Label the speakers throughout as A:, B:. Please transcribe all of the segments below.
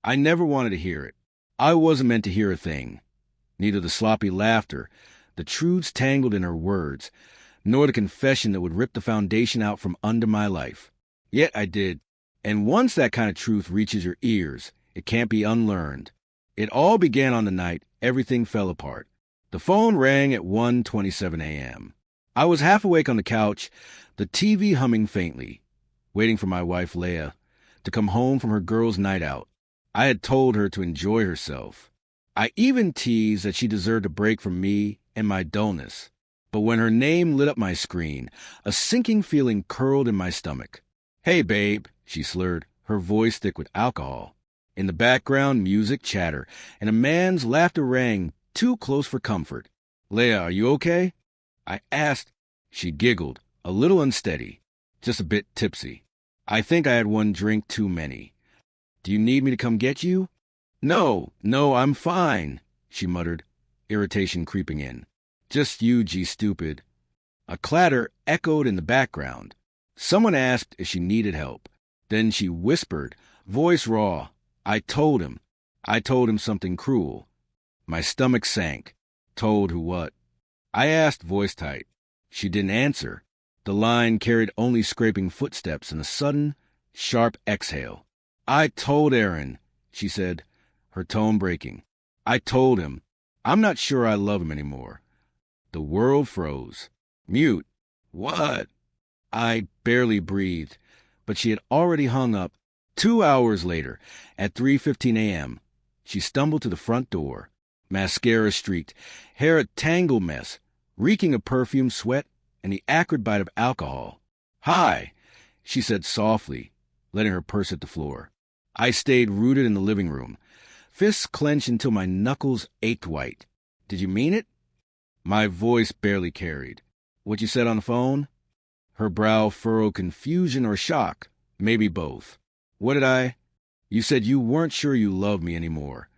A: I never wanted to hear it. I wasn't meant to hear a thing. Neither the sloppy laughter, the truths tangled in her words, nor the confession that would rip the foundation out from under my life. Yet I did. And once that kind of truth reaches your ears, it can't be unlearned. It all began on the night everything fell apart. The phone rang at 1:27 a.m. I was half awake on the couch, the TV humming faintly, waiting for my wife, Laya, to come home from her girls' night out. I had told her to enjoy herself. I even teased that she deserved a break from me and my dullness. But when her name lit up my screen, a sinking feeling curled in my stomach. "Hey, babe," she slurred, her voice thick with alcohol. In the background, music, chatter, and a man's laughter rang too close for comfort. "Laya, are you okay?" I asked. She giggled, a little unsteady, just a bit tipsy. "I think I had one drink too many. Do you need me to come get you?" No, I'm fine," she muttered, irritation creeping in. "Just you, stupid." A clatter echoed in the background. Someone asked if she needed help. Then she whispered, voice raw, I told him something cruel. My stomach sank. Told who what? I asked, voice tight. She didn't answer. The line carried only scraping footsteps and a sudden, sharp exhale. "I told Aaron," she said, her tone breaking. "I told him. I'm not sure I love him anymore." The world froze. Mute. What? I barely breathed, but she had already hung up. 2 hours later, at 3:15 a.m., she stumbled to the front door, mascara streaked, hair a tangled mess, reeking of perfume, sweat, and the acrid bite of alcohol. "Hi," she said softly, letting her purse hit the floor. I stayed rooted in the living room, fists clenched until my knuckles ached white. "Did you mean it?" My voice barely carried. "What you said on the phone?" Her brow furrowed confusion or shock, maybe both. "What did I—" "You said you weren't sure you loved me anymore."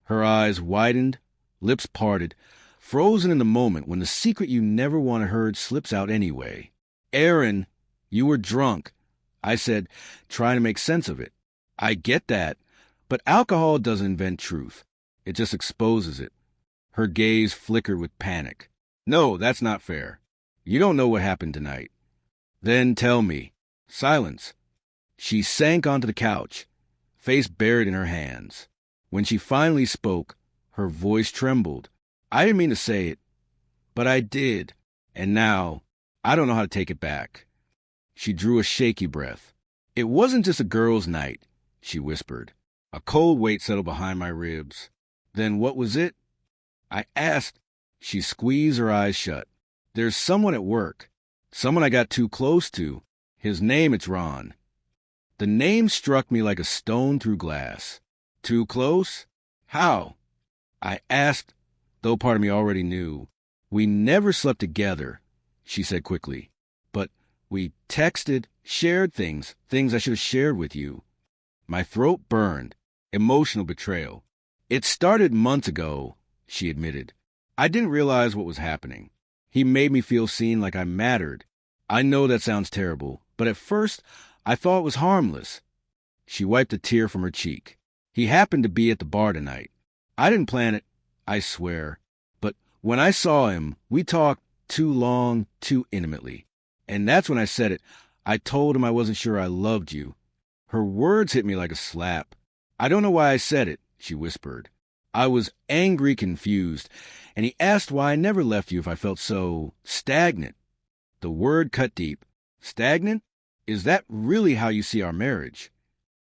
A: Her eyes widened, lips parted, frozen in the moment when the secret you never wanted heard slips out anyway. "Aaron, you were drunk," I said, trying to make sense of it. "I get that, but alcohol doesn't invent truth. It just exposes it." Her gaze flickered with panic. "No, that's not fair. You don't know what happened tonight." "Then tell me." Silence. She sank onto the couch, face buried in her hands. When she finally spoke, her voice trembled. I didn't mean to say it, but I did. And now, I don't know how to take it back. She drew a shaky breath. "It wasn't just a girl's night," she whispered. A cold weight settled behind my ribs. "Then what was it?" I asked. She squeezed her eyes shut. "There's someone at work. Someone I got too close to. His name, it's Ron." The name struck me like a stone through glass. "Too close? How?" I asked, though part of me already knew. "We never slept together," she said quickly. "But we texted, shared things I should have shared with you." My throat burned. Emotional betrayal. "It started months ago," she admitted. "I didn't realize what was happening. He made me feel seen, like I mattered. I know that sounds terrible, but at first I thought it was harmless." She wiped a tear from her cheek. "He happened to be at the bar tonight. I didn't plan it, I swear. But when I saw him, we talked too long, too intimately. And that's when I said it. I told him I wasn't sure I loved you." Her words hit me like a slap. "I don't know why I said it," she whispered. "I was angry, confused, and he asked why I never left you if I felt so stagnant." The word cut deep. "Stagnant? Is that really how you see our marriage?"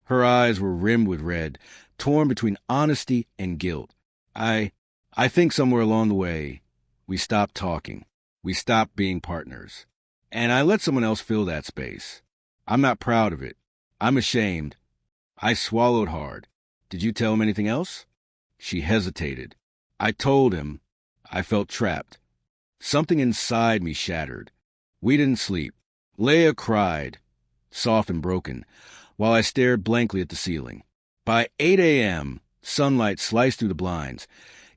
A: Her eyes were rimmed with red, torn between honesty and guilt. I think somewhere along the way, we stopped talking. We stopped being partners. And I let someone else fill that space. I'm not proud of it. I'm ashamed." I swallowed hard. "Did you tell him anything else?" She hesitated. "I told him. I felt trapped. Something inside me shattered. We didn't sleep. Laya cried, soft and broken, while I stared blankly at the ceiling. By 8 a.m., sunlight sliced through the blinds,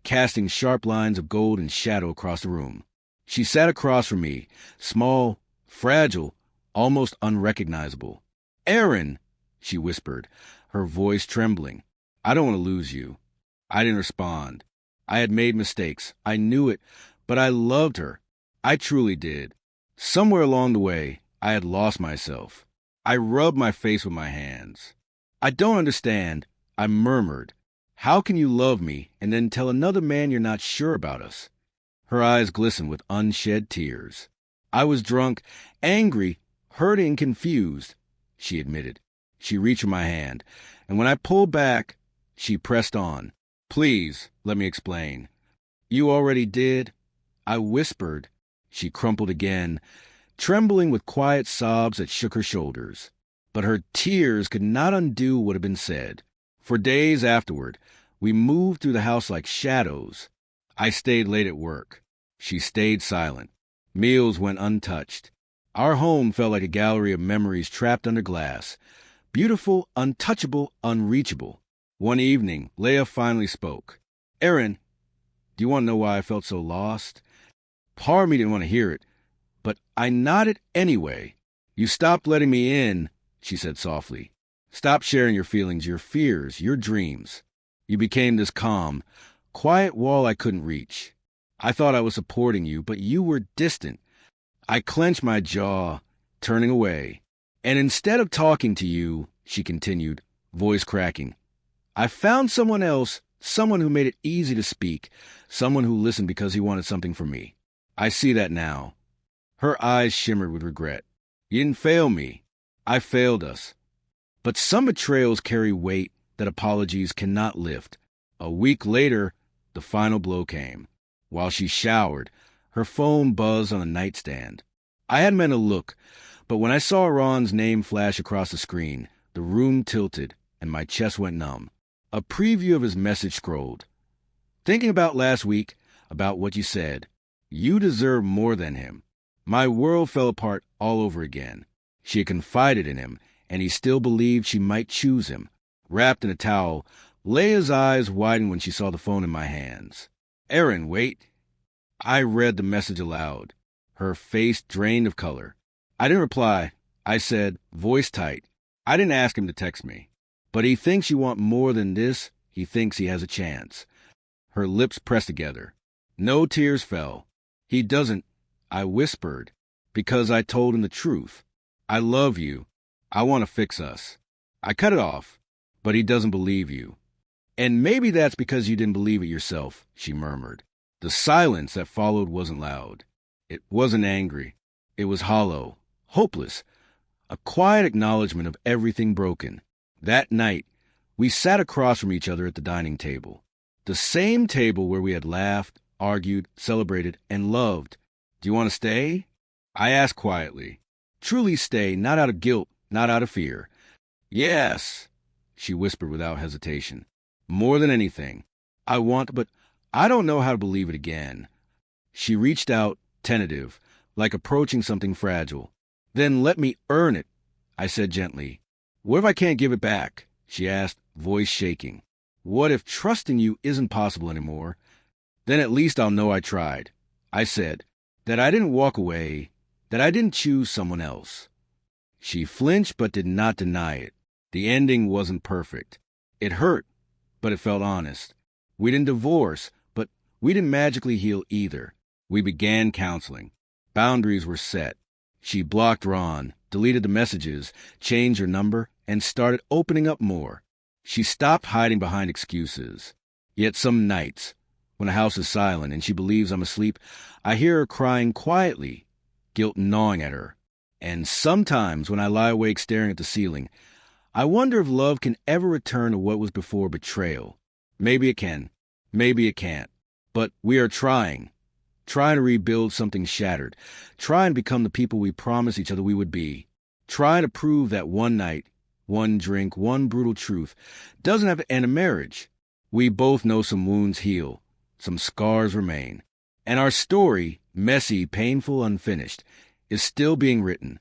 A: casting sharp lines of gold and shadow across the room. She sat across from me, small, fragile, almost unrecognizable. "Aaron," she whispered, her voice trembling. I don't want to lose you. I didn't respond. I had made mistakes. I knew it, but I loved her. I truly did. Somewhere along the way, I had lost myself. I rubbed my face with my hands. I don't understand, I murmured. How can you love me and then tell another man you're not sure about us? Her eyes glistened with unshed tears. I was drunk, angry, hurting, confused, she admitted. She reached for my hand, and when I pulled back, she pressed on. Please, let me explain. You already did? I whispered. She crumpled again, trembling with quiet sobs that shook her shoulders. But her tears could not undo what had been said. For days afterward, we moved through the house like shadows. I stayed late at work. She stayed silent. Meals went untouched. Our home felt like a gallery of memories trapped under glass. Beautiful, untouchable, unreachable. One evening, Laya finally spoke. Aaron, do you want to know why I felt so lost? Part of me didn't want to hear it, but I nodded anyway. You stopped letting me in, she said softly. Stop sharing your feelings, your fears, your dreams. You became this calm, quiet wall I couldn't reach. I thought I was supporting you, but you were distant. I clenched my jaw, turning away. And instead of talking to you, she continued, voice cracking, I found someone else, someone who made it easy to speak, someone who listened because he wanted something from me. I see that now. Her eyes shimmered with regret. You didn't fail me. I failed us. But some betrayals carry weight that apologies cannot lift. A week later, the final blow came. While she showered, her phone buzzed on the nightstand. I hadn't meant to look, but when I saw Ron's name flash across the screen, the room tilted and my chest went numb. A preview of his message scrolled. Thinking about last week, about what you said. You deserve more than him. My world fell apart all over again. She had confided in him, and he still believed she might choose him. Wrapped in a towel, Laya's eyes widened when she saw the phone in my hands. Aaron, wait. I read the message aloud. Her face drained of color. I didn't reply. I said, voice tight. I didn't ask him to text me. But he thinks you want more than this. He thinks he has a chance. Her lips pressed together. No tears fell. He doesn't, I whispered, because I told him the truth. I love you. I want to fix us. I cut it off, but he doesn't believe you. And maybe that's because you didn't believe it yourself, she murmured. The silence that followed wasn't loud. It wasn't angry. It was hollow, hopeless, a quiet acknowledgement of everything broken. That night, we sat across from each other at the dining table. The same table where we had laughed, argued, celebrated, and loved. Do you want to stay? I asked quietly. Truly stay, not out of guilt, not out of fear. Yes, she whispered without hesitation. More than anything. I want, but I don't know how to believe it again. She reached out, tentative, like approaching something fragile. Then let me earn it, I said gently. What if I can't give it back? She asked, voice shaking. What if trusting you isn't possible anymore? Then at least I'll know I tried. I said, that I didn't walk away, that I didn't choose someone else. She flinched but did not deny it. The ending wasn't perfect. It hurt, but it felt honest. We didn't divorce, but we didn't magically heal either. We began counseling. Boundaries were set. She blocked Ron, deleted the messages, changed her number, and started opening up more. She stopped hiding behind excuses. Yet some nights, when the house is silent and she believes I'm asleep, I hear her crying quietly, guilt gnawing at her. And sometimes when I lie awake staring at the ceiling, I wonder if love can ever return to what was before betrayal. Maybe it can. Maybe it can't. But we are trying to rebuild something shattered, trying to become the people we promised each other we would be, trying to prove that one night, one drink, one brutal truth doesn't have to end a marriage. We both know some wounds heal, some scars remain, and our story, messy, painful, unfinished, is still being written.